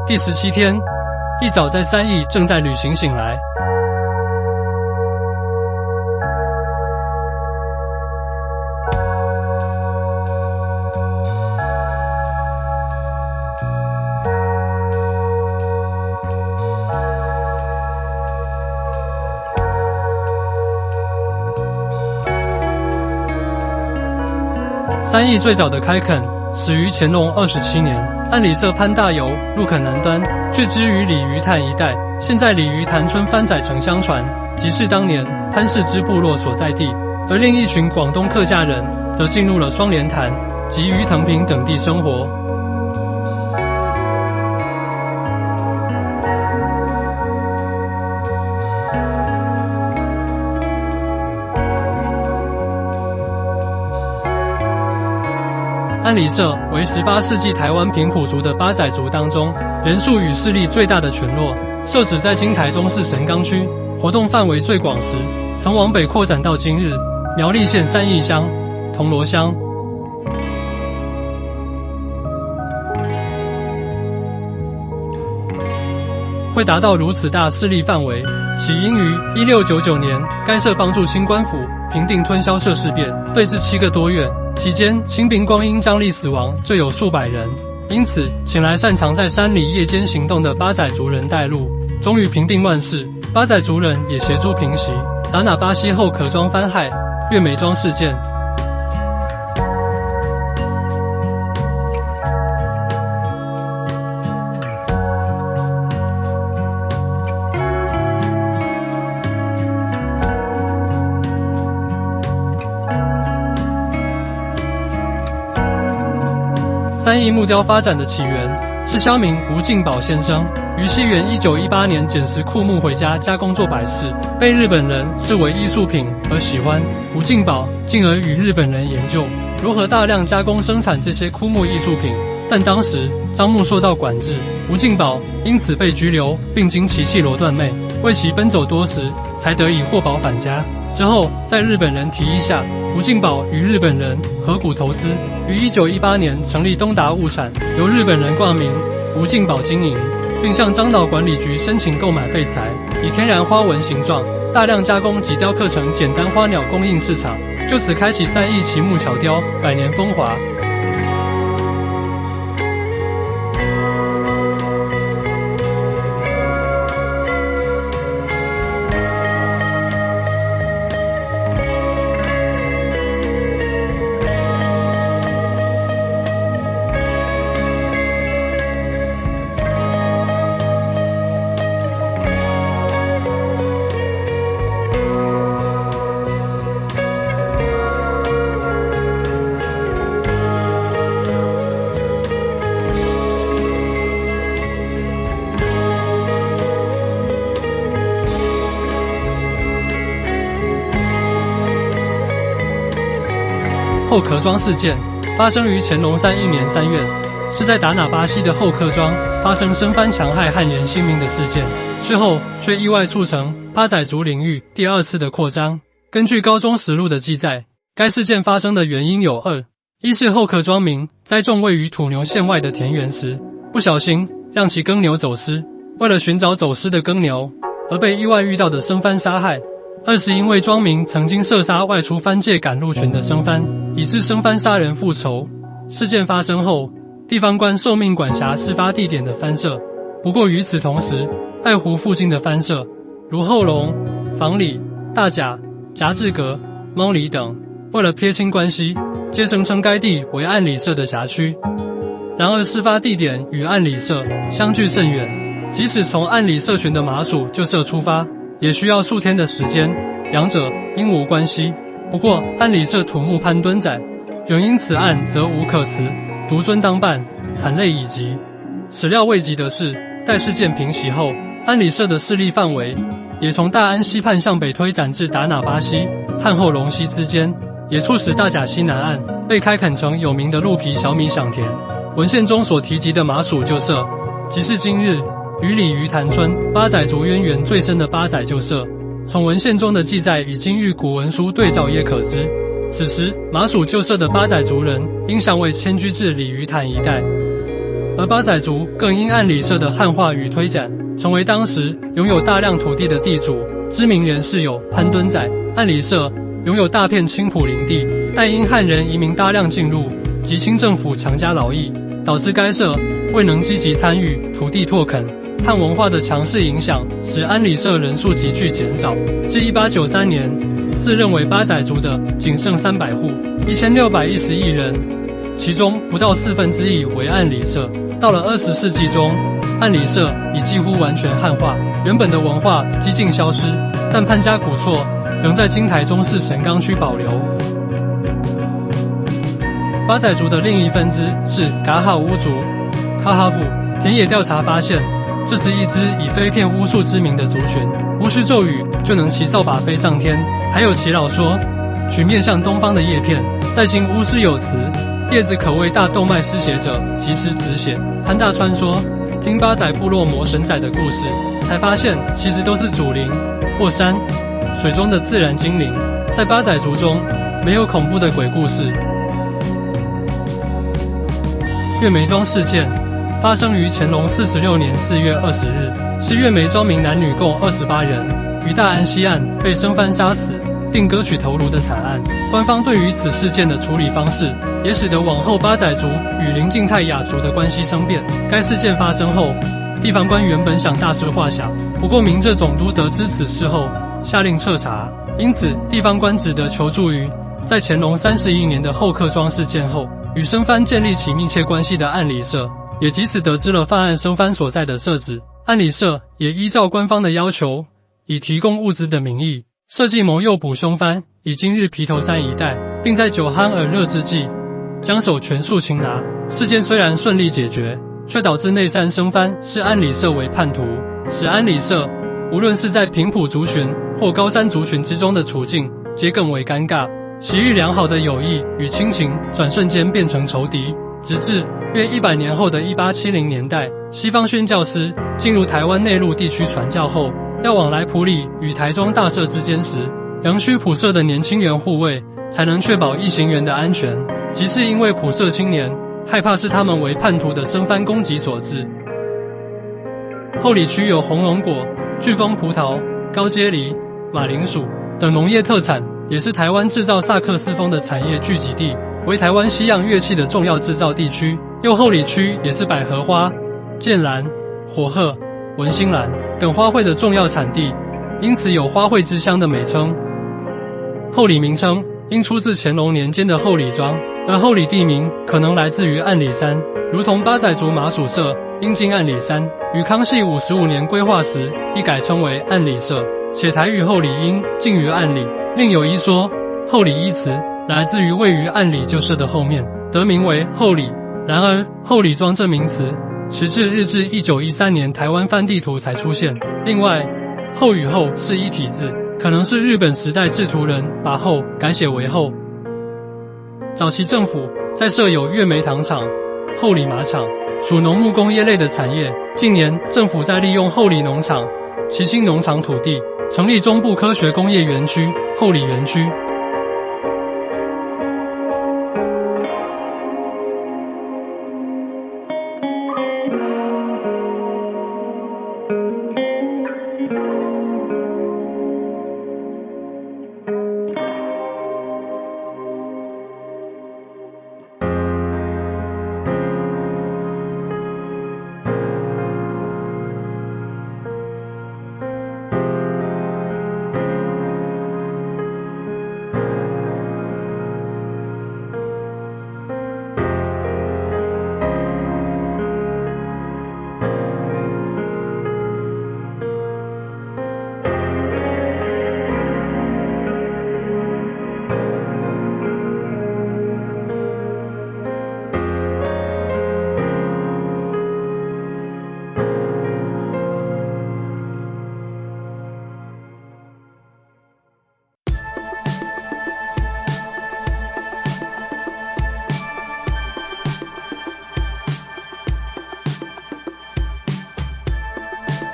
第17天，一早在三义正在旅行醒来，三义最早的开垦始于乾隆27年，按里社潘大游入垦南端，却之于鲤鱼潭一带，现在鲤鱼潭村翻载成相传，即是当年潘氏之部落所在地。而另一群广东客家人则进入了双连潭及鱼藤坪等地生活。安里社为18世纪台湾平埔族的八仔族当中人数与势力最大的群落，设址在今台中市神冈区，活动范围最广时，曾往北扩展到今日苗栗县三义乡、铜锣乡。会达到如此大势力范围，起因于1699年，该社帮助清官府平定吞霄社事变，对峙7个多月。期间，清兵光因张力死亡，就有数百人，因此请来擅长在山里夜间行动的八仔族人带路，终于平定乱世。八仔族人也协助平息达那巴西后壳庄番害、月美庄事件。三义木雕发展的起源是乡民吴敬宝先生于西元1918年捡拾枯木回家加工做摆饰，被日本人视为艺术品而喜欢。吴敬宝进而与日本人研究如何大量加工生产这些枯木艺术品，但当时樟木受到管制，吴敬宝因此被拘留，并经其妻罗断妹为其奔走多时，才得以获保返家。之后，在日本人提议下，吴敬宝与日本人合股投资，于1918年成立东达物产，由日本人冠名，吴敬宝经营，并向樟岛管理局申请购买废材，以天然花纹形状大量加工及雕刻成简单花鸟供应市场，就此开启三义旗木巧雕100年风华。后壳庄事件发生于乾隆31年3月，是在达那巴西的后壳庄发生生番强害汉人性命的事件，事后却意外促成八仔族领域第2次的扩张。根据高中实录的记载，该事件发生的原因有2：一是后壳庄民栽种位于土牛县外的田园时，不小心让其耕牛走失，为了寻找走失的耕牛，而被意外遇到的生番杀害；二是因为庄民曾经射杀外出番界赶入群的生番，以致生番杀人复仇。事件发生后，地方官受命管辖事发地点的番社，不过与此同时，爱湖附近的番社，如后龙、房里、大甲、夹治阁、猫里等，为了撇清关系，皆声称该地为按里社的辖区。然而事发地点与按里社相距甚远，即使从按里社群的麻属旧社出发，也需要数天的时间，两者应无关系。不过按里社土木潘敦仔，仍因此案则无可辞，独尊当办，惨泪已极。始料未及的是，待事件平息后，按里社的势力范围也从大安西畔向北推展至达那巴西和后龙溪之间，也促使大甲西南岸被开垦成有名的鹿皮小米响田。文献中所提及的麻属旧社，即是今日与鲤鱼潭村八仔族渊源最深的八仔旧社。从文献中的记载与今日古文书对照也可知，此时麻属旧社的八仔族人应尚未迁居至鲤鱼潭一带。而而八仔族更因按理社的汉化与推展，成为当时拥有大量土地的地主。知名人士有潘敦载。按理社拥有大片青埔林地，但因汉人移民大量进入及清政府强加劳役，导致该社未能积极参与土地拓垦。汉文化的强势影响使安理社人数急剧减少，至1893年，自认为八仔族的仅剩300户，1611人，其中不到1/4为按理社。到了20世纪中，按理社已几乎完全汉化，原本的文化几近消失，但潘家古厝仍在今台中市神冈区保留。八仔族的另一分支是噶哈巫族 （Kahavu）。田野调查发现，这是一支以飞骗巫术知名的族群，无需咒语就能骑扫把飞上天。还有耆老说，取面向东方的叶片，在今巫师有词，叶子可为大动脉失血者及时止血。潘大川说，听八仔部落魔神仔的故事，才发现其实都是祖灵或山水中的自然精灵。在八仔族中，没有恐怖的鬼故事。月眉庄事件发生于乾隆46年4月20日，是月眉庄民男女共28人于大安溪岸被生番杀死，并割取头颅的惨案。官方对于此事件的处理方式，也使得往后八仔族与邻近泰雅族的关系生变。该事件发生后，地方官原本想大事化小，不过明浙总督得知此事后，下令彻查，因此地方官只得求助于在乾隆31年的后客庄事件后，与生番建立起密切关系的按理社，也藉此得知了犯案生番所在的社址。按理社也依照官方的要求，以提供物资的名义，设计谋诱捕凶番，以今日皮头山一带，并在酒酣耳热之际，将手全数擒拿。事件虽然顺利解决，却导致内山生番视按理社为叛徒，使按理社无论是在平埔族群或高山族群之中的处境，皆更为尴尬。昔日良好的友谊与亲情，转瞬间变成仇敌。直至约100年后的1870年代，西方宣教师进入台湾内陆地区传教后，要往来埔里与台中大社之间时，仍需埔社的年轻员护卫，才能确保一行人的安全。即是因为埔社青年害怕是他们为叛徒的生番攻击所致。后里区有红龙果、巨峰葡萄、高阶梨、马铃薯等农业特产，也是台湾制造萨克斯风的产业聚集地，为台湾西洋乐器的重要制造地区。右后里区也是百合花、剑兰、火鹤、文心兰等花卉的重要产地，因此有花卉之乡的美称。后里名称因出自乾隆年间的后里庄，而后里地名可能来自于按里山，如同八仔族麻薯社因经按里山，于康熙55年规划时亦改称为按里社，且台语后里因近于按里。另有一说，后里一词来自于位于按里旧社的后面，得名为后里。然而后里庄这名词时至日治1913年台湾番地图才出现。另外，后与后是一体字，可能是日本时代制图人把后改写为后。早期政府在设有月眉糖厂、后里马场，属农牧工业类的产业。近年政府在利用后里农场、旗兴农场土地，成立中部科学工业园区、后里园区。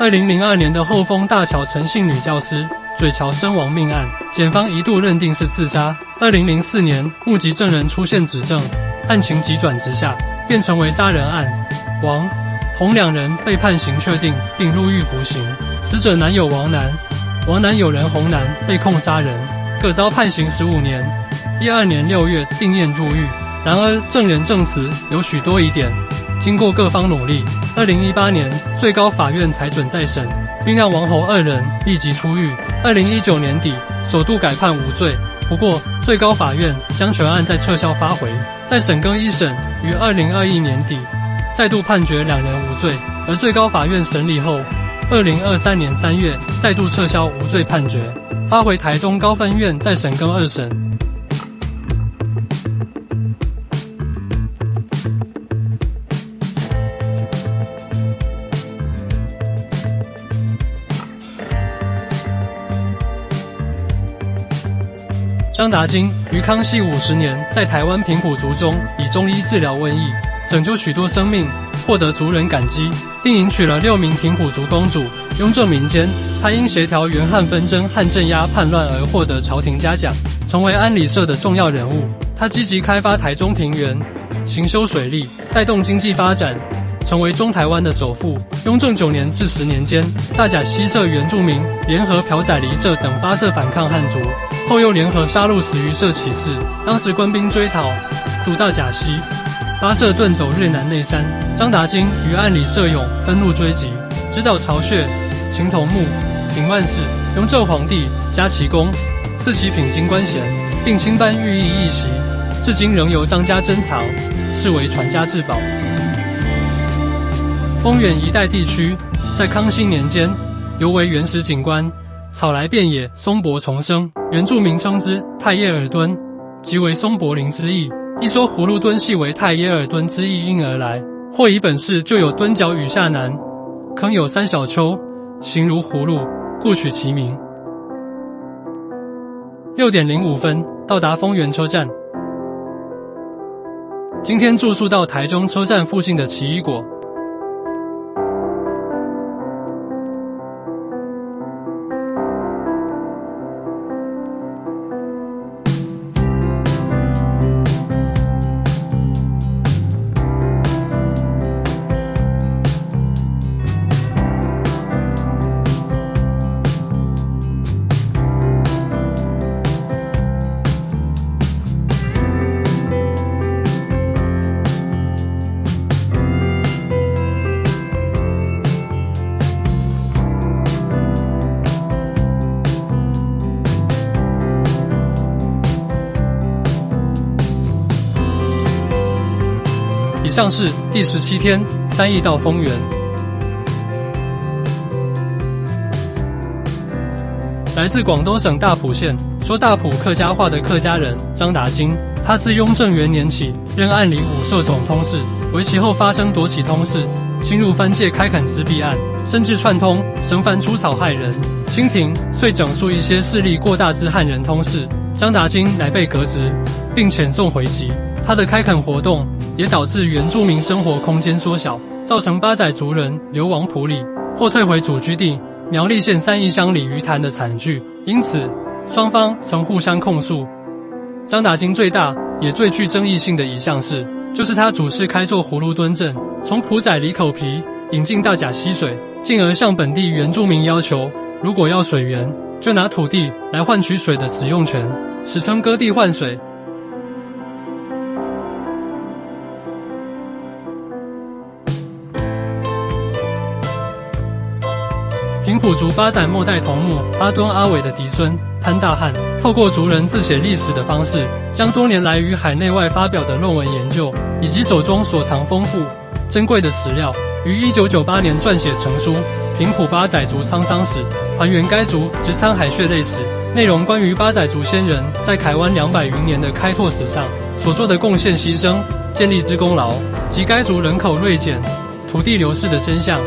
2002年的后丰大桥陈姓女教师嘴桥身亡命案，检方一度认定是自杀。2004年，目击证人出现指证，案情急转直下，变成为杀人案。王、洪两人被判刑确定，并入狱服刑。死者男友王南、王南友人洪南被控杀人，各遭判刑15年。12年6月定验入狱。然而证人证词有许多疑点，经过各方努力，2018年最高法院裁准再审，并让王侯二人立即出狱。2019年底首度改判无罪，不过最高法院将全案再撤销发回。再审更一审于2021年底再度判决两人无罪，而最高法院审理后，2023年3月再度撤销无罪判决，发回台中高分院再审更二审。张达金于康熙50年在台湾平埔族中以中医治疗瘟疫，拯救许多生命，获得族人感激，并迎娶了6名平埔族公主。雍正民间，他因协调原汉纷争和镇压叛乱而获得朝廷嘉奖，成为安理社的重要人物。他积极开发台中平原，行修水利，带动经济发展，成为中台湾的首富。雍正9年至10年间，大甲溪社原住民联合朴载黎社等8社反抗汉族，后又联合杀戮10余社起事。当时官兵追讨，渡大甲溪，8社遁走越南内山。张达金于安理社勇登陆追击，指导巢穴、秦头目、平万世。雍正皇帝加其功，赐其品京官衔，并亲颁御医一席，至今仍由张家珍藏，视为传家之宝。丰原一带地区在康熙年间尤为原始景观，草来遍野，松柏丛生，原住民称之太耶尔敦，即为松柏林之意。一说葫芦墩系为太耶尔敦之意因而来，或以本市就有墩角与下南，坑有3小丘，形如葫芦，故取其名。6点05分到达丰原车站。今天住宿到台中车站附近的奇异果。以上是第17天3义到丰原。来自广东省大埔县，说大埔客家话的客家人张达金，他自雍正元年起任安理武社总通事，为其后发生夺起通事、侵入藩界开垦之弊案，甚至串通生藩出草害人。清廷遂整肃一些势力过大之汉人通事，张达金乃被革职，并遣送回籍。他的开垦活动也导致原住民生活空间缩小，造成8载族人流亡埔里或退回主居地苗栗县3义乡鲤鱼潭的惨剧。因此，双方曾互相控诉。张达金最大也最具争议性的一项事，就是他主事开拓葫芦墩镇，从埔仔里口皮引进大甲溪水，进而向本地原住民要求，如果要水源，就拿土地来换取水的使用权，史称割地换水。平埔族8仔末代头目阿敦阿伟的嫡孙潘大汉，透过族人自写历史的方式，将多年来于海内外发表的论文研究，以及手中所藏丰富珍贵的史料，于1998年撰写成书《平埔8仔族沧桑史》，还原该族直参海穴类史，内容关于8仔族先人在台湾200余年的开拓史上所做的贡献牺牲、建立之功劳，及该族人口锐减、土地流失的真相，